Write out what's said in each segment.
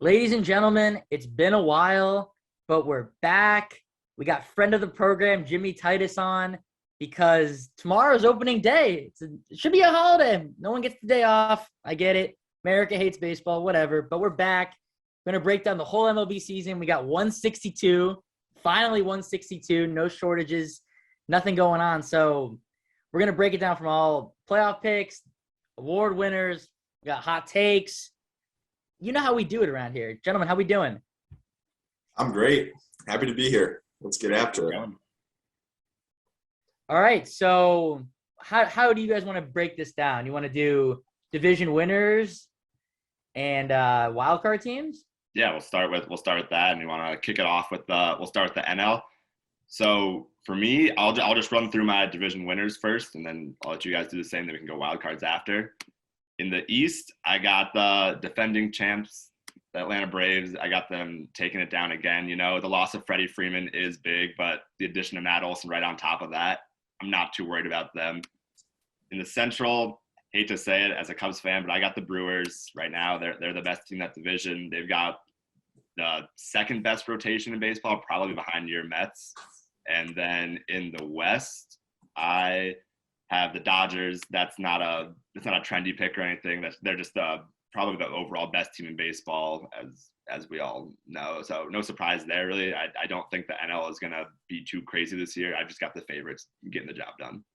Ladies and gentlemen, it's been a while, but we're back. We got friend of the program, Jimmy Titus, on because tomorrow's opening day. It should be a holiday. No one gets the day off. I get it. America hates baseball, whatever, but we're back. We're going to break down the whole MLB season. We got 162, finally 162, no shortages, nothing going on. So we're going to break it down from all playoff picks, award winners. We got hot takes. You know how we do it around here. Gentlemen, how we doing? I'm great. Happy to be here. Let's get after it. All right. So how do you guys want to break this down? You want to do division winners and wild card teams? Yeah, we'll start with that, and we want to kick it off with we'll start with the NL. So for me, I'll just run through my division winners first, and then I'll let you guys do the same. Then we can go wild cards after. In the East, I got the defending champs, the Atlanta Braves. I got them taking it down again. You know, the loss of Freddy Freeman is big, but the addition of Matt Olson right on top of that, I'm not too worried about them. In the Central, hate to say it as a Cubs fan, but I got the Brewers right now. They're the best team in that division. They've got the second best rotation in baseball, probably behind your Mets. And then in the West, I have the Dodgers. That's not a trendy pick or anything. They're just probably the overall best team in baseball, as we all know. So no surprise there, really. I don't think the NL is going to be too crazy this year. I just got the favorites getting the job done.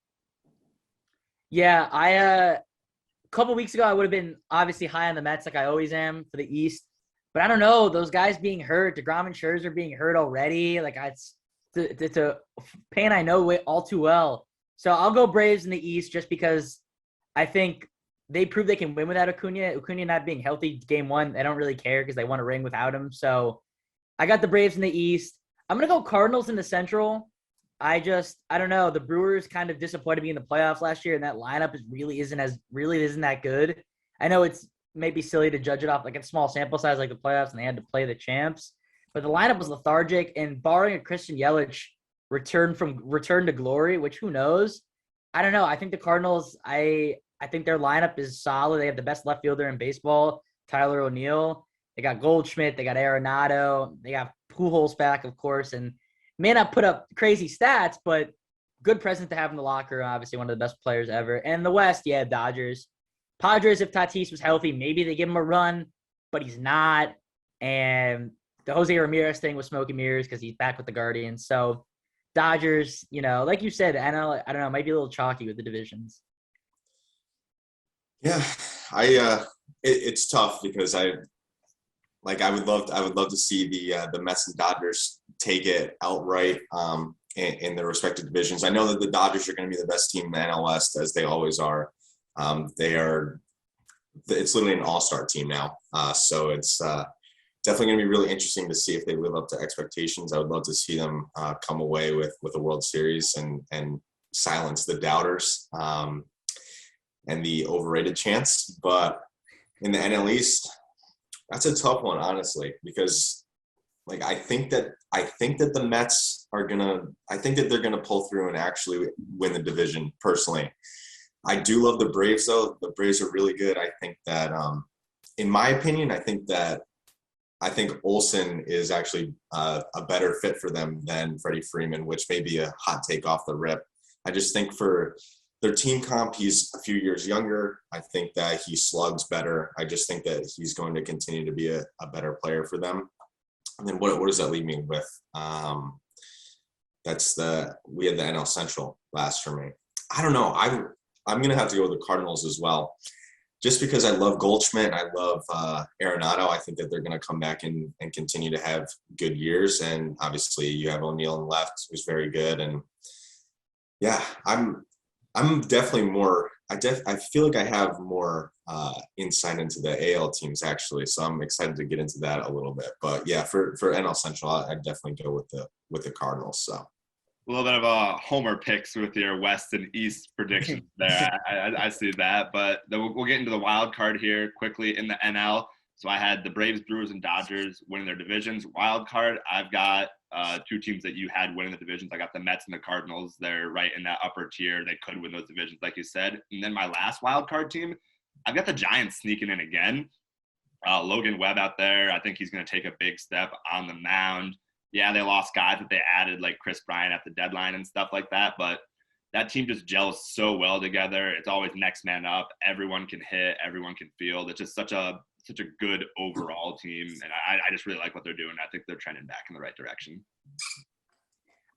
Yeah, a couple weeks ago I would have been obviously high on the Mets like I always am for the East. But I don't know, those guys being hurt, DeGrom and Scherzer being hurt already, like it's a pain I know all too well. So I'll go Braves in the East just because I think they prove they can win without Acuna. Acuna not being healthy game one, they don't really care because they won a ring without him. So I got the Braves in the East. I'm going to go Cardinals in the Central. I don't know. The Brewers kind of disappointed me in the playoffs last year, and that lineup really isn't that good. I know it's maybe silly to judge it off like a small sample size like the playoffs, and they had to play the champs. But the lineup was lethargic, and barring a Christian Yelich return to glory, which who knows? I don't know. I think the Cardinals, I think their lineup is solid. They have the best left fielder in baseball, Tyler O'Neill. They got Goldschmidt. They got Arenado. They got Pujols back, of course, and may not put up crazy stats, but good presence to have in the locker room. Obviously, one of the best players ever. And the West, yeah, Dodgers. Padres, if Tatis was healthy, maybe they give him a run, but he's not. And the Jose Ramirez thing was smoke and mirrors because he's back with the Guardians. So Dodgers, like you said, NL, I don't know, might be a little chalky with the divisions. Yeah, it's tough because I would love to see the Mets and Dodgers take it outright in their respective divisions. I know that the Dodgers are going to be the best team in the NL West, as they always are. It's literally an all-star team now, so it's definitely going to be really interesting to see if they live up to expectations. I would love to see them come away with a World Series and silence the doubters and the overrated chants. But in the NL East, that's a tough one, honestly, because I think that the Mets they're gonna pull through and actually win the division. Personally, I do love the Braves, though. The Braves are really good. I think that, in my opinion, I think Olsen is actually a better fit for them than Freddie Freeman, which may be a hot take off the rip. I just think for their team comp, he's a few years younger. I think that he slugs better. I just think that he's going to continue to be a better player for them. And then what does that leave me with? We had the NL Central last for me. I don't know. I'm going to have to go with the Cardinals as well. Just because I love Goldschmidt and I love Arenado, I think that they're going to come back and continue to have good years. And obviously you have O'Neill in left, who's very good. And yeah, I'm definitely more. I feel like I have more insight into the AL teams actually, so I'm excited to get into that a little bit. But yeah, for NL Central, I'd definitely go with the Cardinals. So a little bit of a homer picks with your West and East predictions there. I see that, but we'll get into the wild card here quickly in the NL. So I had the Braves, Brewers, and Dodgers winning their divisions. Wild card, I've got two teams that you had winning the divisions. I got the Mets and the Cardinals. They're right in that upper tier. They could win those divisions, like you said. And then my last wild card team, I've got the Giants sneaking in again. Logan Webb out there, I think he's going to take a big step on the mound. Yeah, they lost guys that they added, like Chris Bryant at the deadline and stuff like that, but that team just gels so well together. It's always next man up. Everyone can hit. Everyone can field. It's just such a good overall team, and I just really like what they're doing. I think they're trending back in the right direction.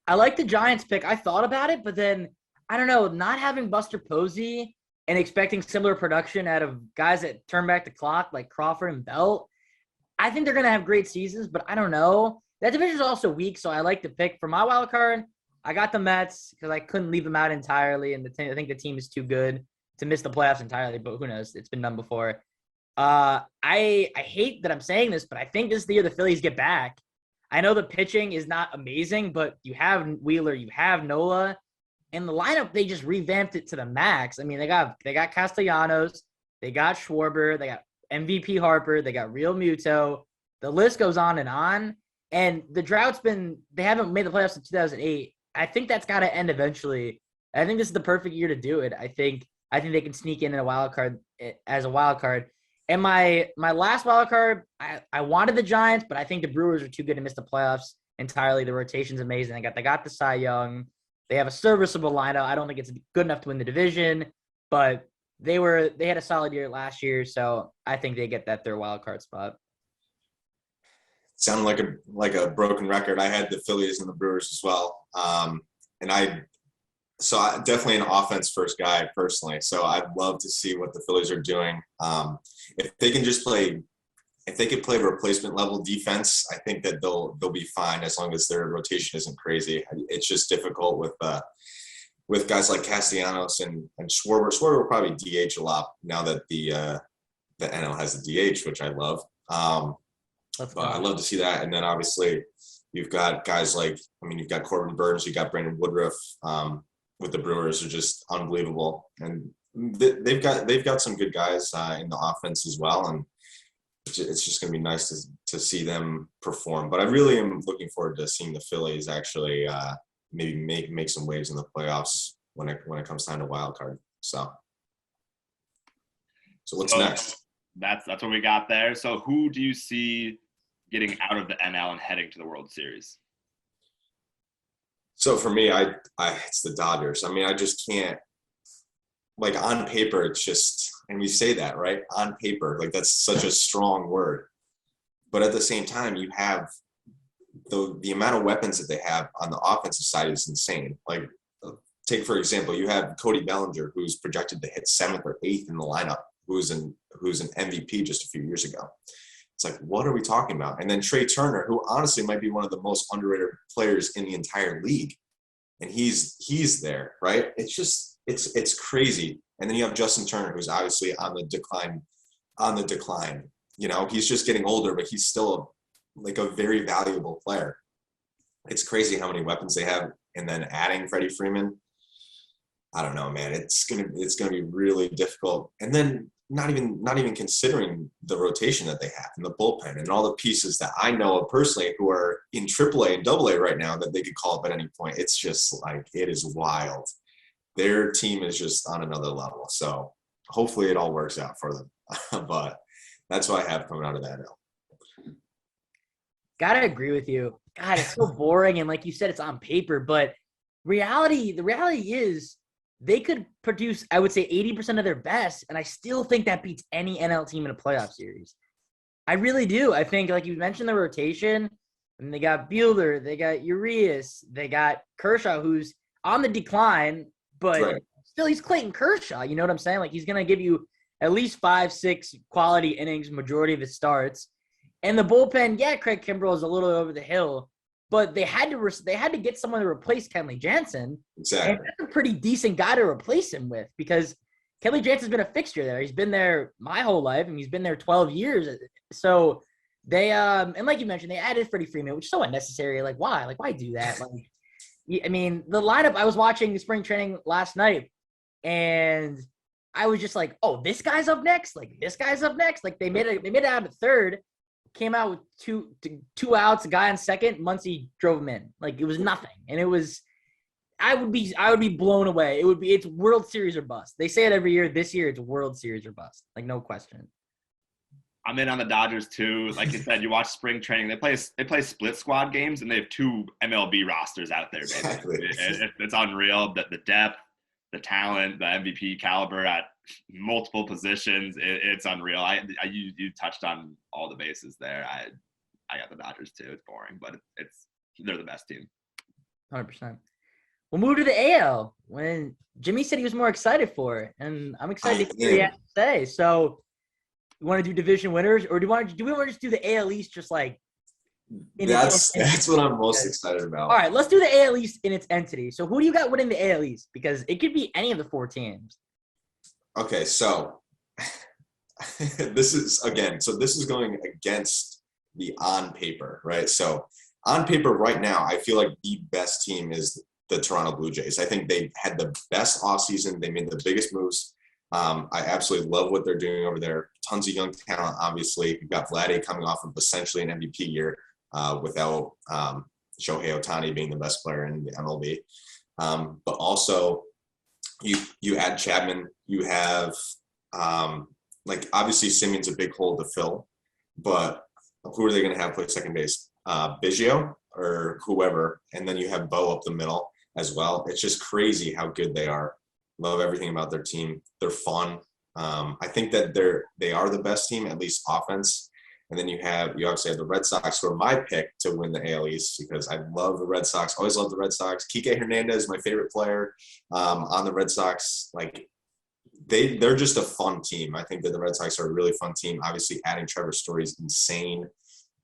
I like the Giants pick. I thought about it, but then I don't know, not having Buster Posey and expecting similar production out of guys that turn back the clock like Crawford and Belt. I think they're going to have great seasons, but I don't know. That division is also weak, so I like to pick. For my wild card, I got the Mets because I couldn't leave them out entirely, and I think the team is too good to miss the playoffs entirely, but who knows? It's been done before. I hate that I'm saying this, but I think this is the year the Phillies get back. I know the pitching is not amazing, but you have Wheeler, you have Nola, and the lineup, they just revamped it to the max. I mean, they got Castellanos, they got Schwarber, they got MVP Harper, they got Real Muto. The list goes on. And the drought's they haven't made the playoffs in 2008. I think that's got to end eventually. I think this is the perfect year to do it. I think they can sneak in a wild card as a wild card. And my last wild card, I wanted the Giants, but I think the Brewers are too good to miss the playoffs entirely. The rotation's amazing. They got the Cy Young. They have a serviceable lineup. I don't think it's good enough to win the division, but they had a solid year last year, so I think they get that their wild card spot. Sound like a broken record. I had the Phillies and the Brewers as well. And I definitely an offense first guy personally. So I'd love to see what the Phillies are doing. If they can play replacement level defense, I think that they'll be fine as long as their rotation isn't crazy. It's just difficult with guys like Castellanos and Schwarber. Schwarber will probably DH a lot now that the NL has a DH, which I love. But I love to see that. And then obviously you've got guys you've got Corbin Burns, you got Brandon Woodruff with the Brewers are just unbelievable. And they've got some good guys in the offense as well. And it's just going to be nice to see them perform. But I really am looking forward to seeing the Phillies actually maybe make some waves in the playoffs when it comes time to wild card. So what's next? That's what we got there. So who do you see getting out of the NL and heading to the World Series? So for me, it's the Dodgers. I mean, I just can't. Like on paper, it's just, and we say that, right? On paper, like that's such a strong word. But at the same time, you have the amount of weapons that they have on the offensive side is insane. Like, take for example, you have Cody Bellinger, who's projected to hit 7th or 8th in the lineup, who's an MVP just a few years ago. It's like, what are we talking about? And then Trey Turner, who honestly might be one of the most underrated players in the entire league, and he's there, right? It's just it's crazy. And then you have Justin Turner, who's obviously on the decline. You know, he's just getting older, but he's still a very valuable player. It's crazy how many weapons they have, and then adding Freddy Freeman. I don't know, man. It's gonna be really difficult. And then not even considering the rotation that they have and the bullpen and all the pieces that I know personally who are in AAA and AA right now that they could call up at any point. It's just like, it is wild. Their team is just on another level. So hopefully it all works out for them. But that's what I have coming out of that NL. Gotta agree with you. God, it's so boring. And like you said, it's on paper, but the reality is they could produce, I would say, 80% of their best, and I still think that beats any NL team in a playoff series. I really do. I think, like you mentioned, the rotation, and they got Buehler, they got Urias, they got Kershaw, who's on the decline, but right. Still, he's Clayton Kershaw. You know what I'm saying? Like, he's going to give you at least 5-6 quality innings, majority of his starts. And the bullpen, yeah, Craig Kimbrell is a little over the hill, but they had to get someone to replace Kenley Jansen. Exactly. And that's a pretty decent guy to replace him with, because Kenley Jansen's been a fixture there. He's been there my whole life, and he's been there 12 years. So they and like you mentioned, they added Freddie Freeman, which is so unnecessary. Like, why? Like, why do that? Like, I mean, the lineup, I was watching spring training last night, and I was just like, oh, this guy's up next. Like, this guy's up next. Like, they made it out of third. Came out with two outs, a guy on second. Muncy drove him in. Like, it was nothing, and it was. I would be blown away. It's World Series or bust. They say it every year. This year, it's World Series or bust. Like, no question. I'm in on the Dodgers too. Like you said, you watch spring training. They play split squad games, and they have 2 MLB rosters out there. Basically, it's unreal. The depth, the talent, the MVP caliber at multiple positions. It's unreal. You touched on all the bases there. I got the Dodgers too. It's boring, but they're the best team. 100%. We'll move to the AL when Jimmy said he was more excited for it, and I'm excited to hear what he has to say. So, you want to do division winners, or do we want to just do the AL East just like? That's what I'm most excited about. All right, let's do the AL East in its entity. So, who do you got winning the AL East? Because it could be any of the 4 teams. Okay, so this is going against the on paper, right? So on paper right now, I feel like the best team is the Toronto Blue Jays. I think they had the best offseason. They made the biggest moves. I absolutely love what they're doing over there. Tons of young talent, obviously. You've got Vladdy coming off of essentially an MVP year without Shohei Ohtani being the best player in the MLB. But also, you add Chapman. You have, obviously Simeon's a big hole to fill. But who are they going to have play second base? Biggio or whoever. And then you have Bo up the middle as well. It's just crazy how good they are. Love everything about their team. They're fun. I think that they are the best team, at least offense. And then you obviously have the Red Sox, who are my pick to win the AL East because I love the Red Sox. Always love the Red Sox. Kike Hernandez is my favorite player on the Red Sox. Like they're just a fun team. I think that the Red Sox are a really fun team. Obviously, adding Trevor Story is insane.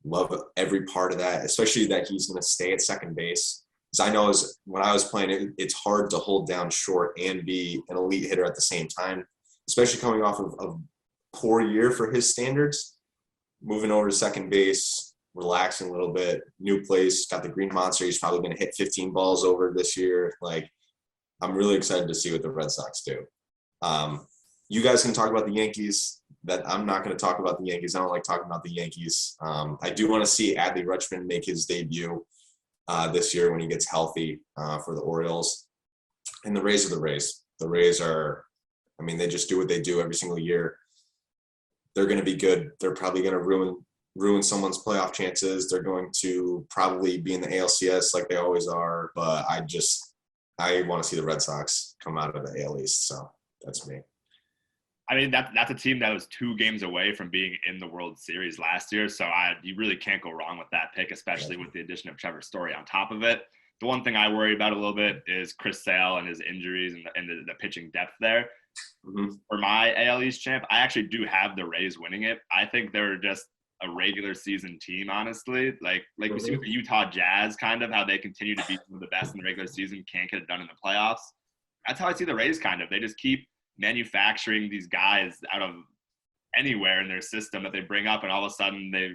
Love every part of that, especially that he's going to stay at second base. Because I know when I was playing, it's hard to hold down short and be an elite hitter at the same time, especially coming off of a poor year for his standards. Moving over to second base, relaxing a little bit, new place, got the Green Monster. He's probably going to hit 15 balls over this year. Like, I'm really excited to see what the Red Sox do. You guys can talk about the Yankees. That I'm not going to talk about the Yankees. I don't like talking about the Yankees. I do want to see Adley Rutschman make his debut this year when he gets healthy for the Orioles. And the Rays are the Rays. The Rays are, they just do what they do every single year. They're going to be good. They're probably going to ruin someone's playoff chances. They're going to probably be in the ALCS like they always are. But I want to see the Red Sox come out of the AL East. So that's me. That's a team that was 2 games away from being in the World Series last year. So you really can't go wrong with that pick, especially with the addition of Trevor Story on top of it. The one thing I worry about a little bit is Chris Sale and his injuries and the pitching depth there. Mm-hmm. For my AL East champ, I actually do have the Rays winning it. I think they're just a regular season team, honestly. Like we see with the Utah Jazz, kind of how they continue to be some of the best in the regular season, can't get it done in the playoffs. That's how I see the Rays kind of. They just keep manufacturing these guys out of anywhere in their system that they bring up, and all of a sudden they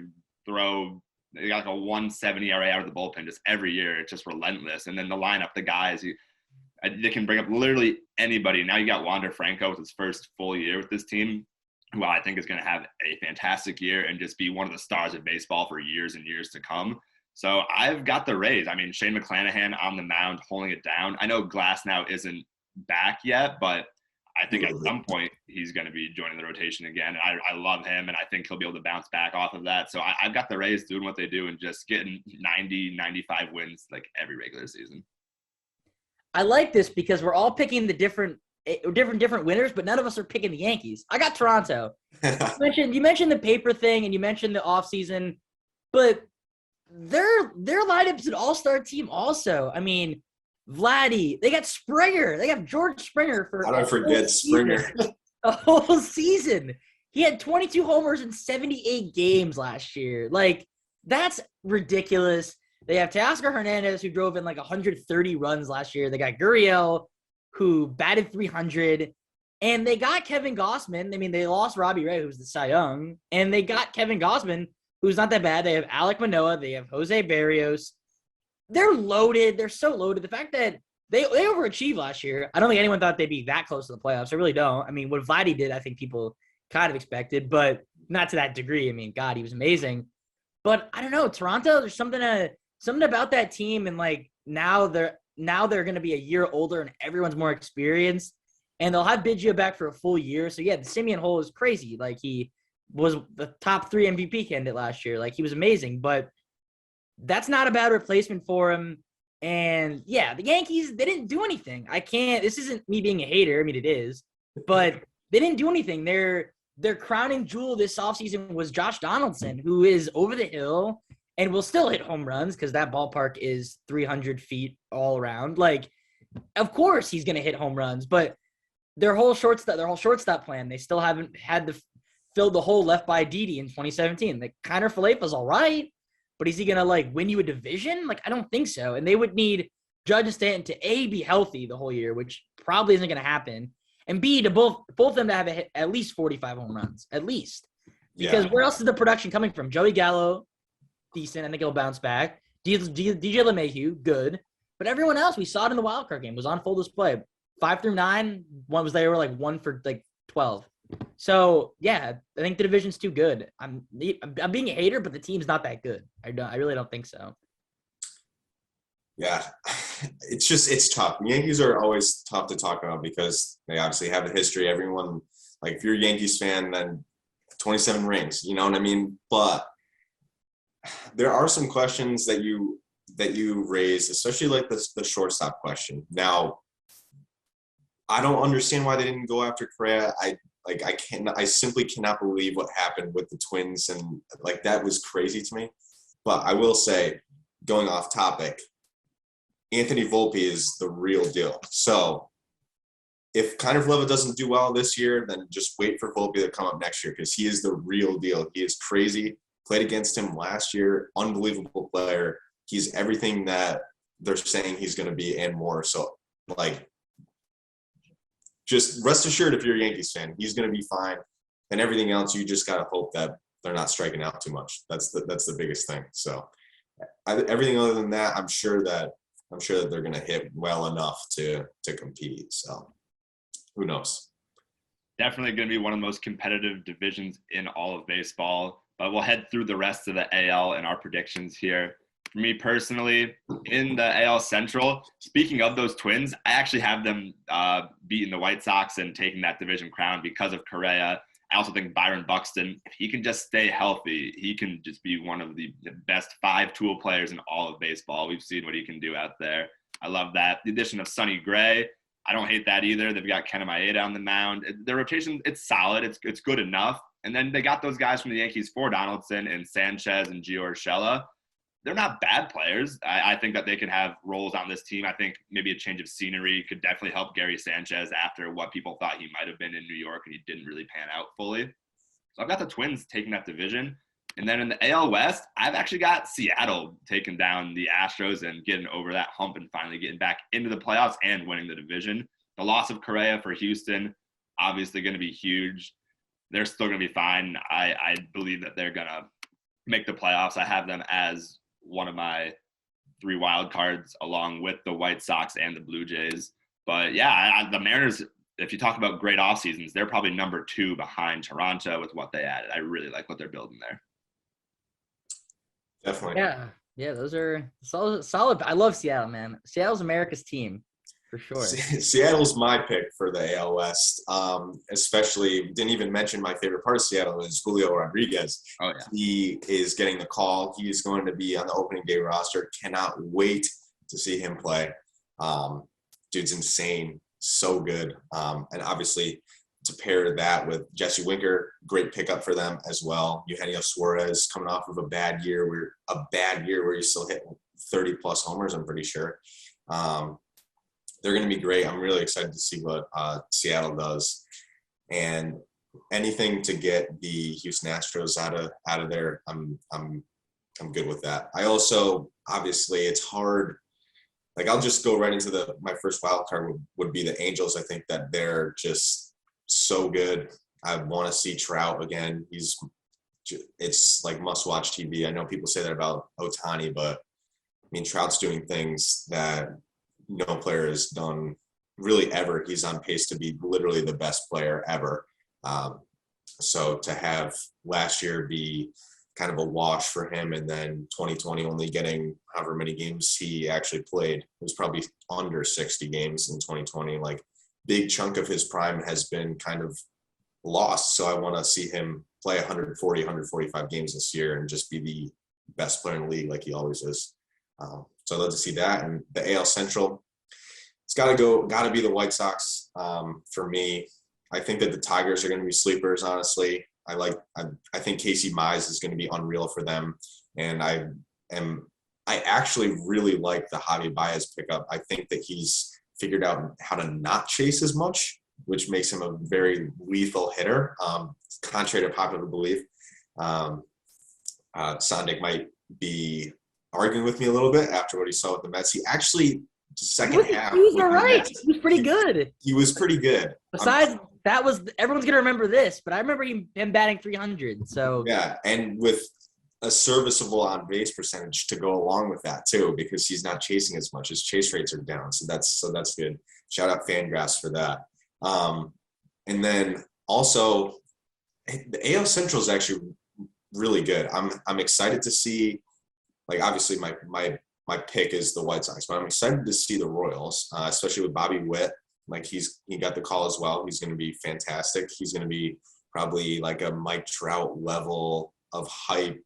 got like a 170 ERA out of the bullpen just every year. It's just relentless. And then the lineup, the guys, they can bring up literally anybody. Now you got Wander Franco with his first full year with this team, who I think is going to have a fantastic year and just be one of the stars of baseball for years and years to come. So I've got the Rays. Shane McClanahan on the mound holding it down. I know Glasnow isn't back yet, but I think at some point he's going to be joining the rotation again. And I love him, and I think he'll be able to bounce back off of that. So I've got the Rays doing what they do and just getting 90, 95 wins like every regular season. I like this because we're all picking the different winners, but none of us are picking the Yankees. I got Toronto. You mentioned the paper thing, and you mentioned the offseason, but their lineup's an all-star team also. Vladdy, they got Springer. They got George Springer for how do I forget Springer? A whole season. He had 22 homers in 78 games last year. Like, that's ridiculous. They have Teoscar Hernandez, who drove in like 130 runs last year. They got Gurriel, who batted 300. And they got Kevin Gausman. They lost Robbie Ray, who's the Cy Young. And they got Kevin Gausman, who's not that bad. They have Alek Manoah. They have Jose Barrios. They're loaded. They're so loaded. The fact that they overachieved last year, I don't think anyone thought they'd be that close to the playoffs. I really don't. What Vladdy did, I think people kind of expected, but not to that degree. God, he was amazing. But I don't know, Toronto, there's something about that team, and like now they're going to be a year older and everyone's more experienced, and they'll have Biggio back for a full year. So yeah, the Simeon hole is crazy. Like he was the top 3 MVP candidate last year. Like, he was amazing, but that's not a bad replacement for him. And yeah, the Yankees, they didn't do anything. This isn't me being a hater. I mean, it is, but they didn't do anything. Their crowning jewel this offseason was Josh Donaldson, who is over the hill and will still hit home runs because that ballpark is 300 feet all around. Like, of course he's going to hit home runs, but their whole shortstop plan, they still haven't had to fill the hole left by Beatty in 2017. Like, Kiner Falefa's all right, but is he going to, like, win you a division? Like, I don't think so. And they would need Judge and Stanton to, A, be healthy the whole year, which probably isn't going to happen, and B, to both of them to have at least 45 home runs, at least. Because where else is the production coming from? Joey Gallo, decent. I think he'll bounce back. DJ LeMahieu, good. But everyone else, we saw it in the wild card game, was on full display. 5 through 9, one was they were like 1 for like 12. So yeah, I think the division's too good. I'm being a hater, but the team's not that good. I really don't think so. Yeah, it's tough. The Yankees are always tough to talk about because they obviously have a history. Everyone, like, if you're a Yankees fan, then 27 rings, you know what I mean? But there are some questions that you raise, especially like the shortstop question. Now, I don't understand why they didn't go after Correa. I simply cannot believe what happened with the Twins, and like, that was crazy to me. But I will say, going off topic, Anthony Volpe is the real deal. So if Kiner Falefa doesn't do well this year, then just wait for Volpe to come up next year, because he is the real deal. He is crazy. Played against him last year. Unbelievable player. He's everything that they're saying he's going to be and more. So, like, just rest assured, if you're a Yankees fan, he's going to be fine. And everything else, you just got to hope that they're not striking out too much. That's the biggest thing. So everything other than that, I'm sure that they're going to hit well enough to compete. So who knows? Definitely going to be one of the most competitive divisions in all of baseball. But we'll head through the rest of the AL and our predictions here. For me personally, in the AL Central, speaking of those Twins, I actually have them beating the White Sox and taking that division crown because of Correa. I also think Byron Buxton, if he can just stay healthy, he can just be one of the best 5-tool players in all of baseball. We've seen what he can do out there. I love that. The addition of Sonny Gray, I don't hate that either. They've got Kenta Maeda on the mound. Their rotation, it's solid. It's good enough. And then they got those guys from the Yankees for Donaldson and Sanchez and Gio Urshela. They're not bad players. I think that they can have roles on this team. I think maybe a change of scenery could definitely help Gary Sanchez after what people thought he might have been in New York, and he didn't really pan out fully. So I've got the Twins taking that division. And then in the AL West, I've actually got Seattle taking down the Astros and getting over that hump and finally getting back into the playoffs and winning the division. The loss of Correa for Houston, obviously going to be huge. They're still going to be fine. I believe that they're going to make the playoffs. I have them as one of my 3 wild cards along with the White Sox and the Blue Jays. But yeah, the Mariners, if you talk about great off seasons, they're probably number 2 behind Toronto with what they added. I really like what they're building there. Definitely. Yeah, those are solid. I love Seattle, man. Seattle's America's team for sure. Seattle's my pick for the AL West. Especially, didn't even mention my favorite part of Seattle is Julio Rodriguez. Oh, yeah. He is getting the call. He is going to be on the opening day roster. Cannot wait to see him play. Dude's insane. So good. And obviously, to pair that with Jesse Winker, great pickup for them as well. Eugenio Suarez coming off of a bad year where he's still hitting 30-plus homers, I'm pretty sure. They're going to be great. I'm really excited to see what Seattle does, and anything to get the Houston Astros out of there. I'm good with that. I also, obviously, it's hard. Like, I'll just go right into my first wild card would be the Angels. I think that they're just so good. I want to see Trout again. It's like must-watch TV. I know people say that about Ohtani, but I mean, Trout's doing things that no player has done really ever. He's on pace to be literally the best player ever. So to have last year be kind of a wash for him, and then 2020 only getting however many games he actually played, it was probably under 60 games in 2020. Like, big chunk of his prime has been kind of lost. So I want to see him play 140, 145 games this year and just be the best player in the league like he always is. So I'd love to see that. And the AL Central, it's got to be the White Sox for me. I think that the Tigers are going to be sleepers, honestly. I think Casey Mize is going to be unreal for them. And I actually really like the Javi Baez pickup. I think that he's figured out how to not chase as much, which makes him a very lethal hitter, contrary to popular belief. Sondik might be arguing with me a little bit after what he saw with the Mets. He actually, second half. He was all right. He was pretty good. He was pretty good. Besides, everyone's going to remember this, but I remember him batting 300. So yeah, and with a serviceable on base percentage to go along with that too, because he's not chasing as much. His chase rates are down, so that's good. Shout out Fangraphs for that. And then also, the AL Central is actually really good. I'm excited to see. Like, obviously, my pick is the White Sox, but I'm excited to see the Royals, especially with Bobby Witt. Like, he got the call as well. He's going to be fantastic. He's going to be probably like a Mike Trout level of hype,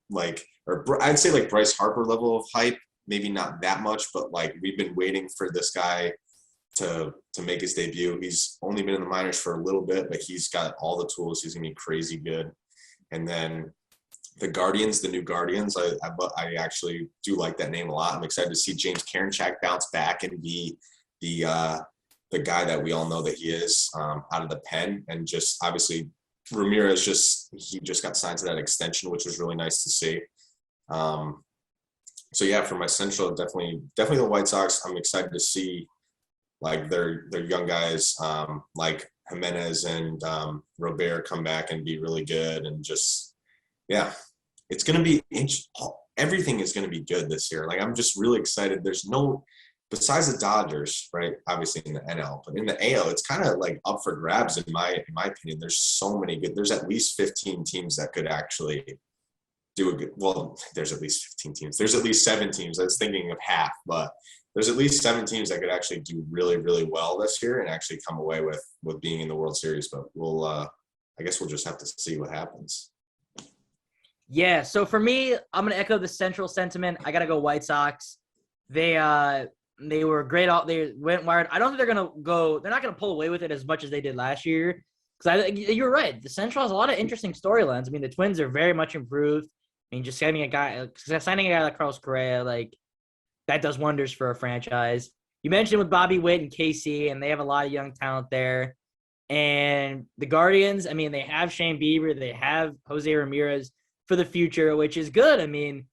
or I'd say like Bryce Harper level of hype. Maybe not that much, but like, we've been waiting for this guy to make his debut. He's only been in the minors for a little bit, but he's got all the tools. He's going to be crazy good. And then the Guardians, the new Guardians, I actually do like that name a lot. I'm excited to see James Karinchak bounce back and be the guy that we all know that he is out of the pen. And just obviously Ramirez just got signed to that extension, which was really nice to see. So yeah, for my Central, definitely the White Sox. I'm excited to see like their young guys like Jimenez and Robert come back and be really good, and just yeah, it's going to be everything is going to be good this year. Like, I'm just really excited. There's no, besides the Dodgers, right? Obviously in the NL, but in the AL, it's kind of like up for grabs in my opinion. There's so many good. There's at least 15 teams that could actually do a good. Well, there's at least 15 teams. There's at least 7 teams. I was thinking of half, but there's at least 7 teams that could actually do really, really well this year and actually come away with being in the World Series. But I guess we'll just have to see what happens. Yeah, so for me, I'm going to echo the Central sentiment. I got to go White Sox. They were great. They went wired. I don't think they're going to go – they're not going to pull away with it as much as they did last year. Because you're right. The Central has a lot of interesting storylines. I mean, the Twins are very much improved. I mean, just signing a guy like Carlos Correa, like, that does wonders for a franchise. You mentioned with Bobby Witt and KC, and they have a lot of young talent there. And the Guardians, I mean, they have Shane Bieber. They have Jose Ramirez for the future, which is good. I mean,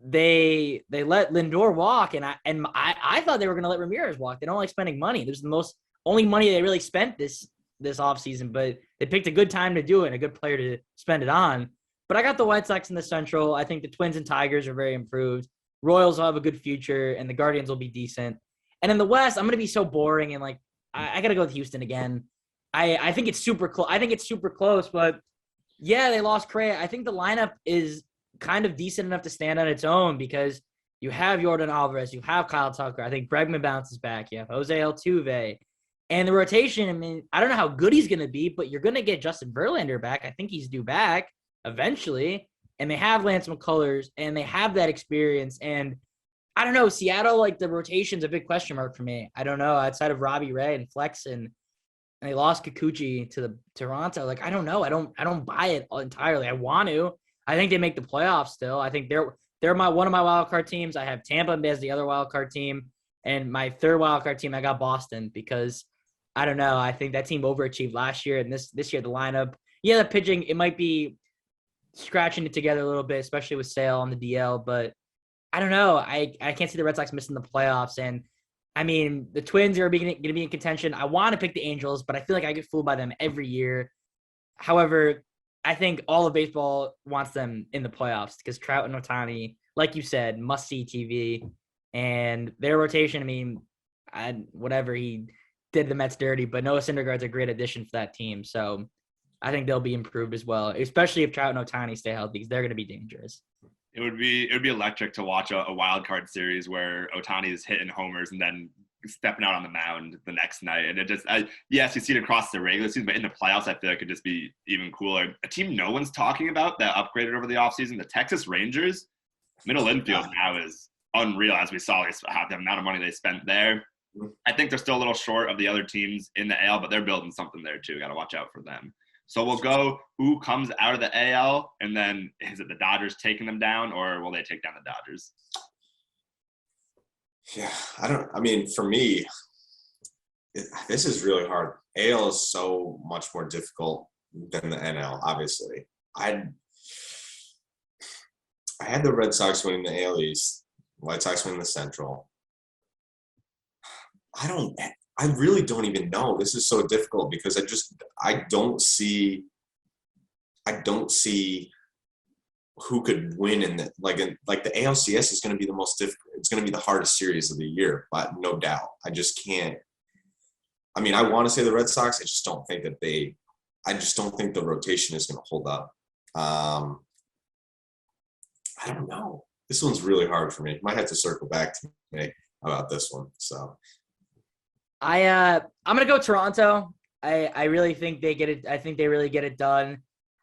they let Lindor walk, and I thought they were going to let Ramirez walk. They don't like spending money. There's the only money they really spent this offseason, but they picked a good time to do it and a good player to spend it on. But I got the White Sox in the Central. I think the Twins and Tigers are very improved. Royals will have a good future, and the Guardians will be decent. And in the West, I'm going to be so boring, and like I got to go with Houston again. I think it's super close. But yeah, they lost Correa. I think the lineup is kind of decent enough to stand on its own because you have Yordan Alvarez, you have Kyle Tucker. I think Bregman bounces back. You have Jose Altuve. And the rotation, I mean, I don't know how good he's going to be, but you're going to get Justin Verlander back. I think he's due back eventually. And they have Lance McCullers, and they have that experience. And I don't know, Seattle, like, the rotation's a big question mark for me. I don't know, outside of Robbie Ray and Flexen. And they lost Kikuchi to the Toronto. Like, I don't know. I don't buy it entirely. I want to. I think they make the playoffs still. I think they're one of my wild card teams. I have Tampa as the other wild card team, and my third wild card team I got Boston because I don't know. I think that team overachieved last year, and this year the lineup. Yeah, the pitching it might be scratching it together a little bit, especially with Sale on the DL. But I don't know. I can't see the Red Sox missing the playoffs, and I mean, the Twins are going to be in contention. I want to pick the Angels, but I feel like I get fooled by them every year. However, I think all of baseball wants them in the playoffs because Trout and Ohtani, like you said, must-see TV. And their rotation, I mean, whatever, he did the Mets dirty, but Noah Syndergaard's a great addition for that team. So I think they'll be improved as well, especially if Trout and Ohtani stay healthy because they're going to be dangerous. It would be electric to watch a wild card series where Ohtani is hitting homers and then stepping out on the mound the next night. And it just, yes, you see it across the regular season, but in the playoffs, I feel like it'd just be even cooler. A team no one's talking about that upgraded over the offseason, the Texas Rangers, middle infield now is unreal, as we saw the amount of money they spent there. I think they're still a little short of the other teams in the AL, but they're building something there too. Got to watch out for them. So we'll go who comes out of the AL, and then is it the Dodgers taking them down, or will they take down the Dodgers? Yeah, I mean, for me, this is really hard. AL is so much more difficult than the NL, obviously. I had the Red Sox winning the AL East, White Sox winning the Central. I really don't even know. This is so difficult because I don't see who could win in the like the ALCS is going to be the most difficult. It's going to be the hardest series of the year, but no doubt. I just can't. I mean, I want to say the Red Sox. I just don't think the rotation is going to hold up. I don't know. This one's really hard for me. Might have to circle back to me about this one. So I'm gonna go Toronto. I really think they get it. I think they really get it done.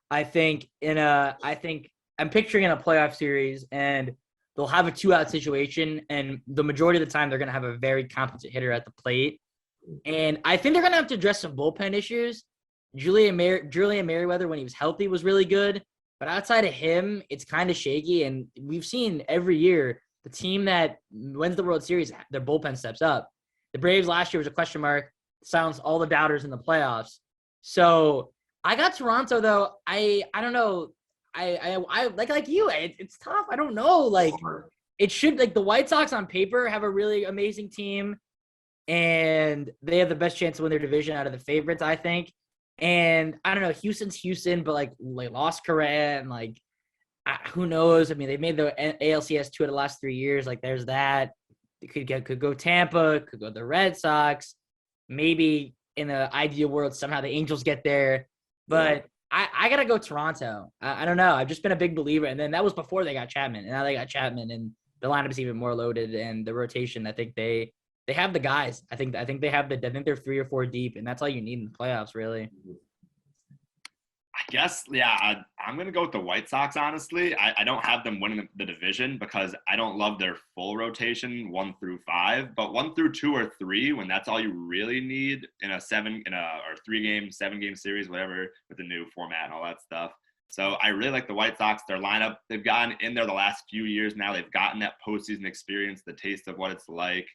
I think I'm picturing in a playoff series, and they'll have a 2-out situation, and the majority of the time they're gonna have a very competent hitter at the plate. And I think they're gonna have to address some bullpen issues. Julian Merriweather, when he was healthy, was really good, but outside of him, it's kind of shaky. And we've seen every year the team that wins the World Series, their bullpen steps up. The Braves last year was a question mark, silenced all the doubters in the playoffs. So I got Toronto though. I don't know. I like you. It's tough. I don't know. Like it should, like the White Sox on paper have a really amazing team, and they have the best chance to win their division out of the favorites, I think. And I don't know. Houston's Houston, but like lost Correa and like who knows? I mean, they made the ALCS 2 of the last 3 years. Like there's that. They could go Tampa, could go the Red Sox. Maybe in the ideal world, somehow the Angels get there. But I got to go Toronto. I don't know. I've just been a big believer. And then that was before they got Chapman. And now they got Chapman, and the lineup's even more loaded. And the rotation, I think they have the guys. I think they're 3 or 4 deep, and that's all you need in the playoffs, really. I guess, yeah, I'm going to go with the White Sox, honestly. I don't have them winning the division because I don't love their full rotation 1 through 5, but 1 through 2 or 3, when that's all you really need in a 3-game, 7-game series, whatever, with the new format and all that stuff. So I really like the White Sox. Their lineup, they've gotten in there the last few years now. They've gotten that postseason experience, the taste of what it's like.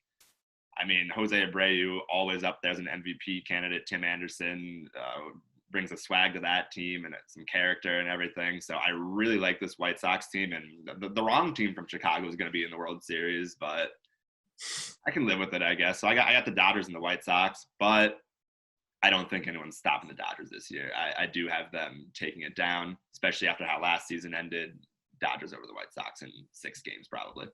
I mean, Jose Abreu, always up there as an MVP candidate. Tim Anderson, brings a swag to that team and some character and everything. So I really like this White Sox team, and the wrong team from Chicago is going to be in the World Series, but I can live with it, I guess. So I got the Dodgers and the White Sox, but I don't think anyone's stopping the Dodgers this year. I do have them taking it down, especially after how last season ended. Dodgers over the White Sox in 6 games, probably.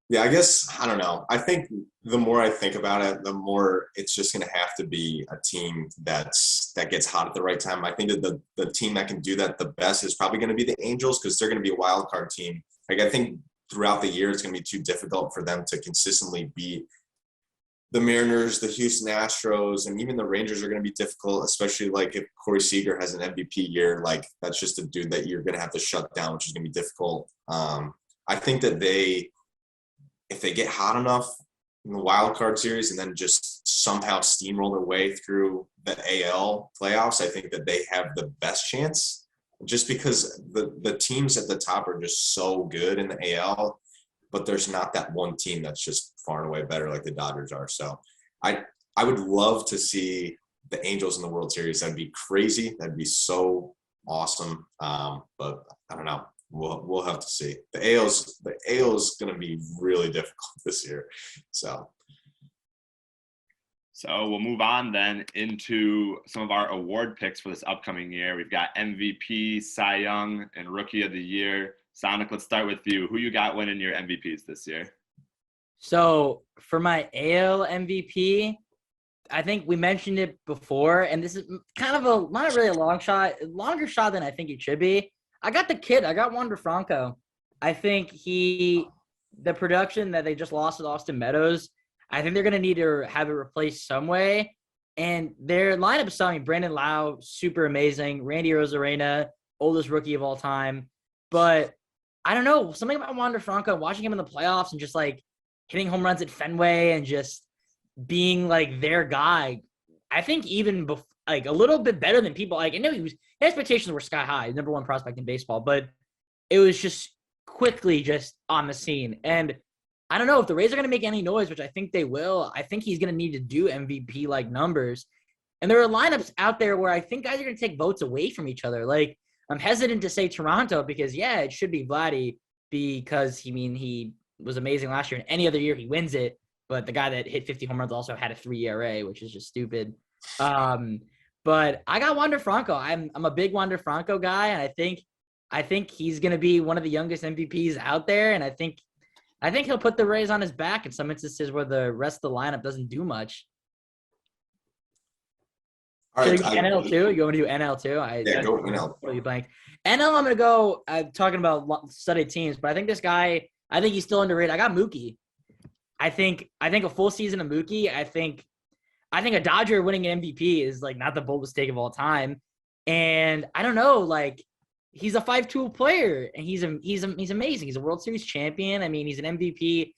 Yeah, I guess, I don't know. I think the more I think about it, the more it's just going to have to be a team that gets hot at the right time. I think that the team that can do that the best is probably going to be the Angels, because they're going to be a wild card team. Like, I think throughout the year, it's going to be too difficult for them to consistently beat the Mariners, the Houston Astros, and even the Rangers are going to be difficult, especially like if Corey Seager has an MVP year. Like, that's just a dude that you're going to have to shut down, which is going to be difficult. I think that if they get hot enough in the wild card series and then just somehow steamroll their way through the AL playoffs, I think that they have the best chance, just because the teams at the top are just so good in the AL, but there's not that one team that's just far and away better like the Dodgers are. So I would love to see the Angels in the World Series. That'd be crazy. That'd be so awesome. But I don't know. We'll have to see. The AL is going to be really difficult this year. So we'll move on then into some of our award picks for this upcoming year. We've got MVP, Cy Young, and Rookie of the Year. Sonic, let's start with you. Who you got winning your MVPs this year? So for my AL MVP, I think we mentioned it before, and this is kind of not really a longer shot than I think it should be. I got the kid. I got Wander Franco. I think he the production that they just lost with Austin Meadows, I think they're going to need to have it replaced some way. And their lineup is something. Brandon Lau, super amazing. Randy Rosarena, oldest rookie of all time. But I don't know, something about Wander Franco, watching him in the playoffs and just like hitting home runs at Fenway and just being like their guy. I think even like a little bit better than people. Like I know his expectations were sky high, number one prospect in baseball, but it was just quickly just on the scene. And I don't know if the Rays are going to make any noise, which I think they will. I think he's going to need to do MVP like numbers. And there are lineups out there where I think guys are going to take votes away from each other. Like I'm hesitant to say Toronto because it should be Vladdy because he was amazing last year and any other year he wins it. But the guy that hit 50 home runs also had a 3 ERA, which is just stupid. But I got Wander Franco. I'm a big Wander Franco guy, and I think he's going to be one of the youngest MVPs out there, and I think he'll put the Rays on his back in some instances where the rest of the lineup doesn't do much. All right, NL too? You want me to do NL too? Go NL. Totally blanked. NL, I'm going to go talking about studied teams, but I think this guy, he's still underrated. I got Mookie. I think a full season of Mookie, I think a Dodger winning an MVP is like not the boldest take of all time. And I don't know, like he's a 5-tool player and he's amazing. He's a World Series champion. I mean, he's an MVP.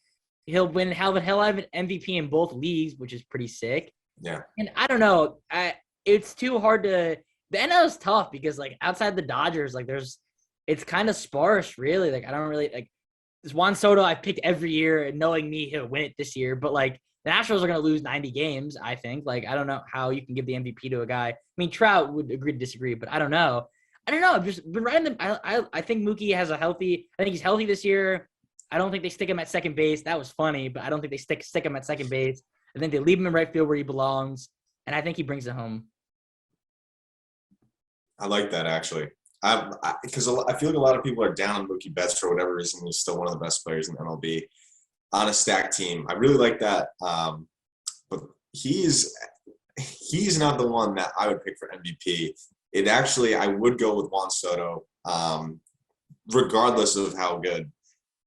He'll have an MVP in both leagues, which is pretty sick. Yeah. And I don't know. It's too hard to – the NL is tough because, like, outside the Dodgers, like, it's kind of sparse, really. Like, I don't really – like, this Juan Soto I've picked every year and knowing me, he'll win it this year. But, like, the Nationals are going to lose 90 games, I think. Like, I don't know how you can give the MVP to a guy. I mean, Trout would agree to disagree, but I don't know. I've just been riding them. I think Mookie has I think he's healthy this year. I don't think they stick him at second base. That was funny, but I don't think they stick him at second base. I think they leave him in right field where he belongs, and I think he brings it home. I like that, actually. Because I feel like a lot of people are down on Mookie Betts for whatever reason. He's still one of the best players in MLB on a stacked team. I really like that. But he's not the one that I would pick for MVP. I would go with Juan Soto, regardless of how good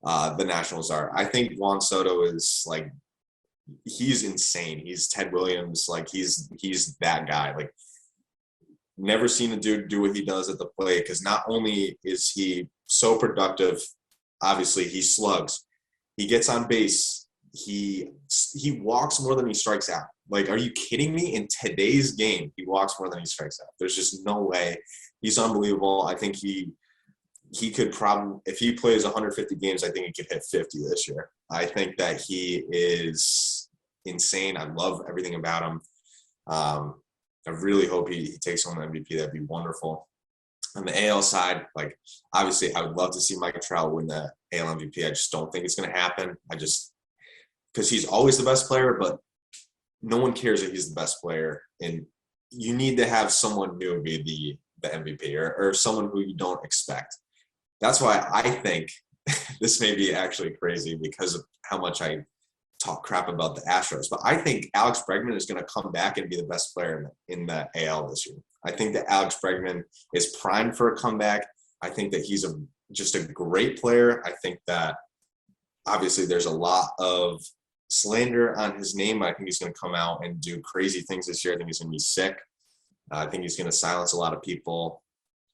the Nationals are. I think Juan Soto is like, he's insane. He's Ted Williams. Like he's that guy. Like never seen a dude do what he does at the plate. Cause not only is he so productive, obviously he slugs, he gets on base. He walks more than he strikes out. Like, are you kidding me? In today's game, he walks more than he strikes out. There's just no way. He's unbelievable. I think he could probably, if he plays 150 games, I think he could hit 50 this year. I think that he is insane. I love everything about him. I really hope he takes home the MVP. That'd be wonderful. On the AL side, like, obviously, I would love to see Mike Trout win the AL MVP. I just don't think it's going to happen. Because he's always the best player, but no one cares that he's the best player. And you need to have someone new be the MVP or someone who you don't expect. That's why I think this may be actually crazy because of how much I talk crap about the Astros. But I think Alex Bregman is going to come back and be the best player in the AL this year. I think that Alex Bregman is primed for a comeback. I think that he's just a great player. I think that obviously there's a lot of slander on his name, but I think he's going to come out and do crazy things this year. I think he's going to be sick. I think he's going to silence a lot of people.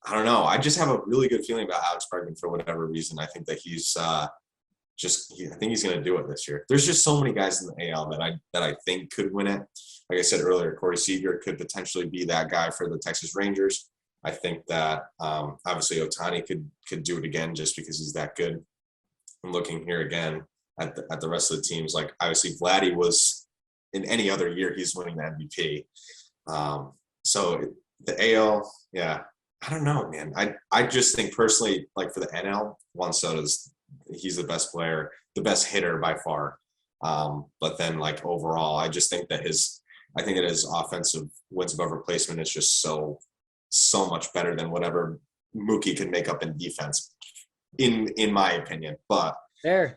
I don't know. I just have a really good feeling about Alex Bregman for whatever reason. I think that he's I think he's going to do it this year. There's just so many guys in the AL that I think could win it. Like I said earlier, Corey Seager could potentially be that guy for the Texas Rangers. I think that obviously Ohtani could do it again just because he's that good. I'm looking here again at the rest of the teams. Like obviously Vladdy was in any other year, he's winning the MVP. So the AL, yeah, I don't know, man. I just think personally, like for the NL, Juan Soto's, he's the best player, the best hitter by far. But then like overall, I just think that his offensive wins above replacement is just so much better than whatever Mookie could make up in defense, in my opinion. But fair.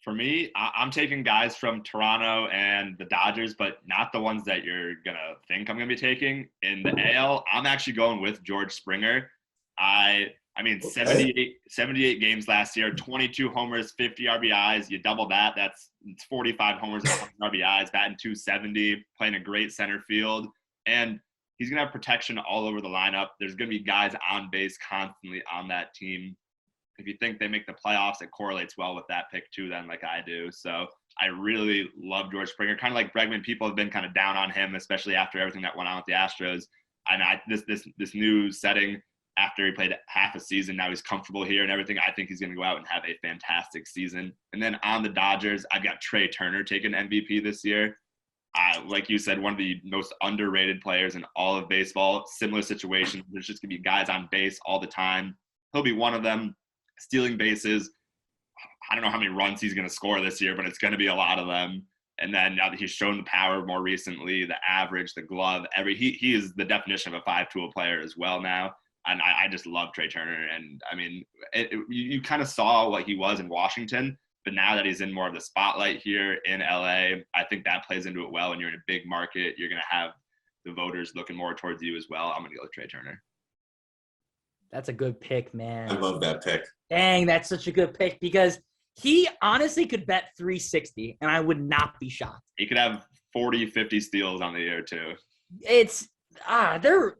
For me, I'm taking guys from Toronto and the Dodgers, but not the ones that you're going to think I'm going to be taking. In the AL, I'm actually going with George Springer. I I mean, Okay. 78 games last year, 22 homers, 50 RBIs. You double that, it's 45 homers and 100 RBIs, batting 270, playing a great center field. And he's going to have protection all over the lineup. There's going to be guys on base constantly on that team. If you think they make the playoffs, it correlates well with that pick too, then, like I do. So I really love George Springer. Kind of like Bregman, people have been kind of down on him, especially after everything that went on with the Astros. And this new setting, after he played half a season, now he's comfortable here and everything. I think he's going to go out and have a fantastic season. And then on the Dodgers, I've got Trey Turner taking MVP this year. Like you said, one of the most underrated players in all of baseball. Similar situation. There's just going to be guys on base all the time. He'll be one of them, stealing bases. I don't know how many runs he's going to score this year, but it's going to be a lot of them. And then now that he's shown the power more recently, the average, the glove, he is the definition of a 5-tool player as well now. And I just love Trey Turner. And, I mean, you kind of saw what he was in Washington, but now that he's in more of the spotlight here in LA, I think that plays into it well. And you're in a big market, you're going to have the voters looking more towards you as well. I'm going to go with Trey Turner. That's a good pick, I man. love that pick. Dang, that's such a good pick because he honestly could bet 360, and I would not be shocked. He could have 40, 50 steals on the year, too.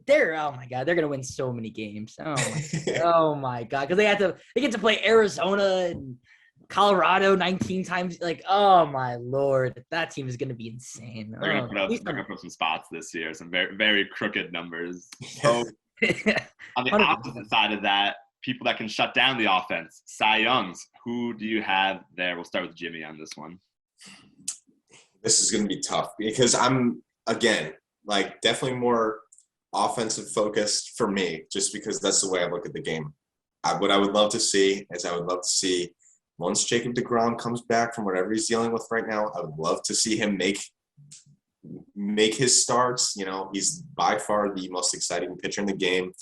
They're oh my god, they're gonna win so many games. Oh my god, because they get to play Arizona and Colorado 19 times. Like, oh my lord, that team is gonna be insane. They're gonna put some spots this year, some very, very crooked numbers. So on the 100%. opposite side of that, people that can shut down the offense, Cy Youngs. Who do you have there? We'll start with Jimmy on this one. This is going to be tough because I'm, again, like definitely more offensive focused for me, just because that's the way I look at the game. What I would love to see is once Jacob deGrom comes back from whatever he's dealing with right now, I would love to see him make his starts. You know, he's by far the most exciting pitcher in the game.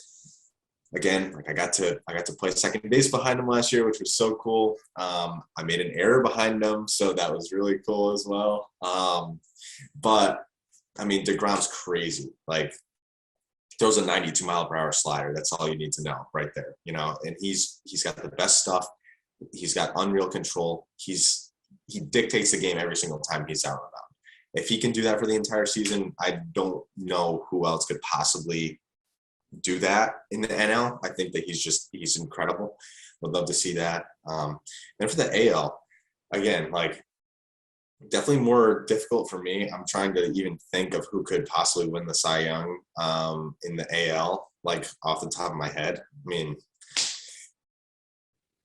Again, like I got to play second base behind him last year, which was so cool. I made an error behind him, so that was really cool as well. But I mean, DeGrom's crazy. Like, throws a 92-mile-per-hour slider. That's all you need to know right there. You know, and he's got the best stuff. He's got unreal control. He dictates the game every single time he's out and about. If he can do that for the entire season, I don't know who else could possibly do that in the NL. I think that he's incredible. Would love to see that. And for the AL, again, like definitely more difficult for me. I'm trying to even think of who could possibly win the Cy Young in the AL, like off the top of my head. I mean,